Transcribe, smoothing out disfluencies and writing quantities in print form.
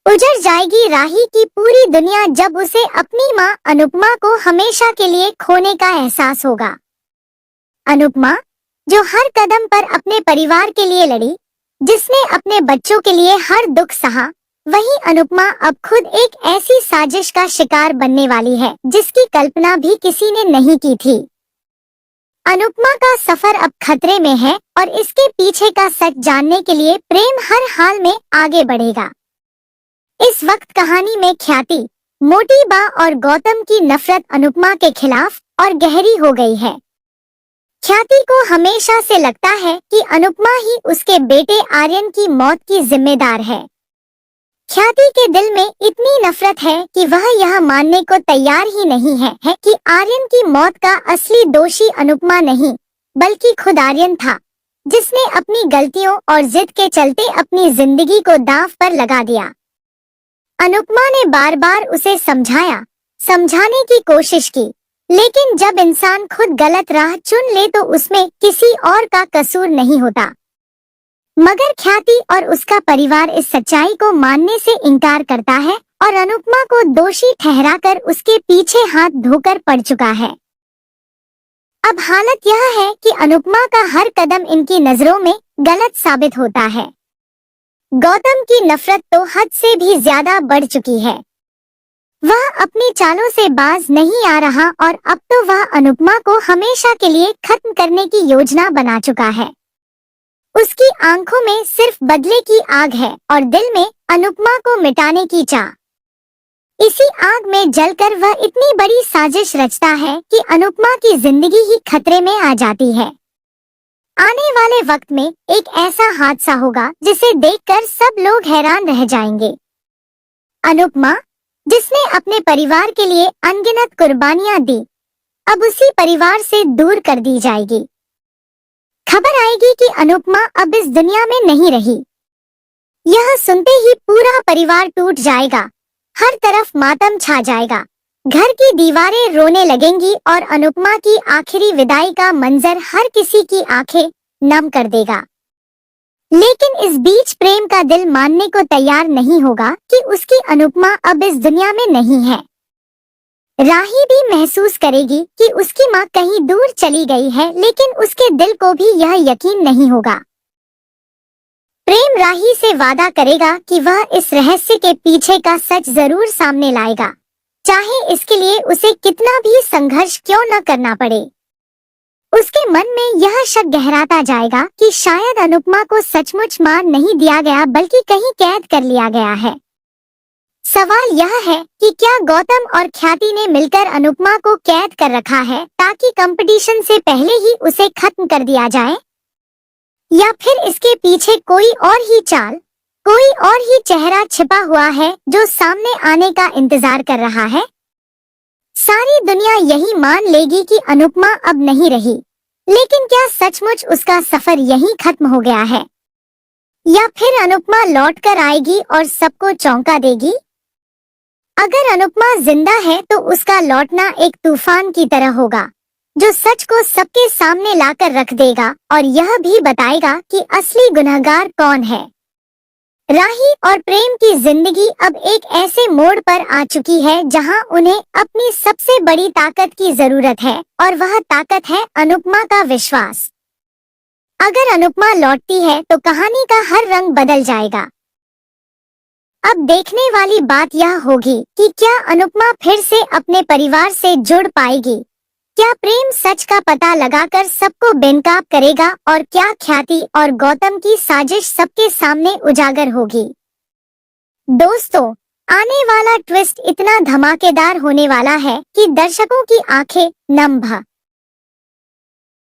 उजड़ जाएगी राही की पूरी दुनिया जब उसे अपनी माँ अनुपमा को हमेशा के लिए खोने का एहसास होगा। अनुपमा, जो हर कदम पर अपने परिवार के लिए लड़ी, जिसने अपने बच्चों के लिए हर दुख सहा, वही अनुपमा अब खुद एक ऐसी साजिश का शिकार बनने वाली है जिसकी कल्पना भी किसी ने नहीं की थी। अनुपमा का सफर अब खतरे में है और इसके पीछे का सच जानने के लिए प्रेम हर हाल में आगे बढ़ेगा। इस वक्त कहानी में ख्याति, मोटी बा और गौतम की नफरत अनुपमा के खिलाफ और गहरी हो गई है। ख्याति को हमेशा से लगता है कि अनुपमा ही उसके बेटे आर्यन की मौत की जिम्मेदार है। ख्याति के दिल में इतनी नफरत है कि वह यह मानने को तैयार ही नहीं है कि आर्यन की मौत का असली दोषी अनुपमा नहीं, बल्कि खुद आर्यन था, जिसने अपनी गलतियों और जिद के चलते अपनी जिंदगी को दांव पर लगा दिया। अनुपमा ने बार बार उसे समझाने की कोशिश की, लेकिन जब इंसान खुद गलत राह चुन ले तो उसमें किसी और का कसूर नहीं होता। मगर ख्याति और उसका परिवार इस सच्चाई को मानने से इनकार करता है और अनुपमा को दोषी ठहराकर उसके पीछे हाथ धोकर पड़ चुका है। अब हालत यह है कि अनुपमा का हर कदम इनकी नजरों में गलत साबित होता है। गौतम की नफरत तो हद से भी ज्यादा बढ़ चुकी है। वह अपनी चालों से बाज नहीं आ रहा और अब तो वह अनुपमा को हमेशा के लिए खत्म करने की योजना बना चुका है। उसकी आंखों में सिर्फ बदले की आग है और दिल में अनुपमा को मिटाने की चाह। इसी आग में जलकर वह इतनी बड़ी साजिश रचता है कि अनुपमा की जिंदगी ही खतरे में आ जाती है। आने वाले वक्त में एक ऐसा हादसा होगा जिसे देखकर सब लोग हैरान रह जाएंगे। अनुपमा, जिसने अपने परिवार के लिए अनगिनत कुर्बानियां दी, अब उसी परिवार से दूर कर दी जाएगी। खबर आएगी कि अनुपमा अब इस दुनिया में नहीं रही। यह सुनते ही पूरा परिवार टूट जाएगा, हर तरफ मातम छा जाएगा, घर की दीवारें रोने लगेंगी और अनुपमा की आखिरी विदाई का मंजर हर किसी की आंखें नम कर देगा। लेकिन इस बीच प्रेम का दिल मानने को तैयार नहीं होगा कि उसकी अनुपमा अब इस दुनिया में नहीं है। राही भी महसूस करेगी कि उसकी माँ कहीं दूर चली गई है, लेकिन उसके दिल को भी यह यकीन नहीं होगा। प्रेम राही से वादा करेगा कि वह इस रहस्य के पीछे का सच जरूर सामने लाएगा, चाहे इसके लिए उसे कितना भी संघर्ष क्यों न करना पड़े। उसके मन में यह शक गहराता जाएगा कि शायद अनुपमा को सचमुच मार नहीं दिया गया बल्कि कहीं कैद कर लिया गया है। सवाल यह है कि क्या गौतम और ख्याति ने मिलकर अनुपमा को कैद कर रखा है ताकि कंपटीशन से पहले ही उसे खत्म कर दिया जाए, या फिर इसके पीछे कोई और ही चाल, कोई और ही चेहरा छिपा हुआ है जो सामने आने का इंतजार कर रहा है। सारी दुनिया यही मान लेगी कि अनुपमा अब नहीं रही, लेकिन क्या सचमुच उसका सफर यहीं खत्म हो गया है, या फिर अनुपमा लौटकर आएगी और सबको चौंका देगी? अगर अनुपमा जिंदा है तो उसका लौटना एक तूफान की तरह होगा, जो सच को सबके सामने लाकर रख देगा और यह भी बताएगा कि असली गुनहगार कौन है। राही और प्रेम की जिंदगी अब एक ऐसे मोड़ पर आ चुकी है जहां उन्हें अपनी सबसे बड़ी ताकत की जरूरत है, और वह ताकत है अनुपमा का विश्वास। अगर अनुपमा लौटती है तो कहानी का हर रंग बदल जाएगा। अब देखने वाली बात यह होगी कि क्या अनुपमा फिर से अपने परिवार से जुड़ पाएगी, क्या प्रेम सच का पता लगाकर सबको बेनकाब करेगा, और क्या ख्याति और गौतम की साजिश सबके सामने उजागर होगी। दोस्तों, आने वाला ट्विस्ट इतना धमाकेदार होने वाला है कि दर्शकों की आंखें नम भा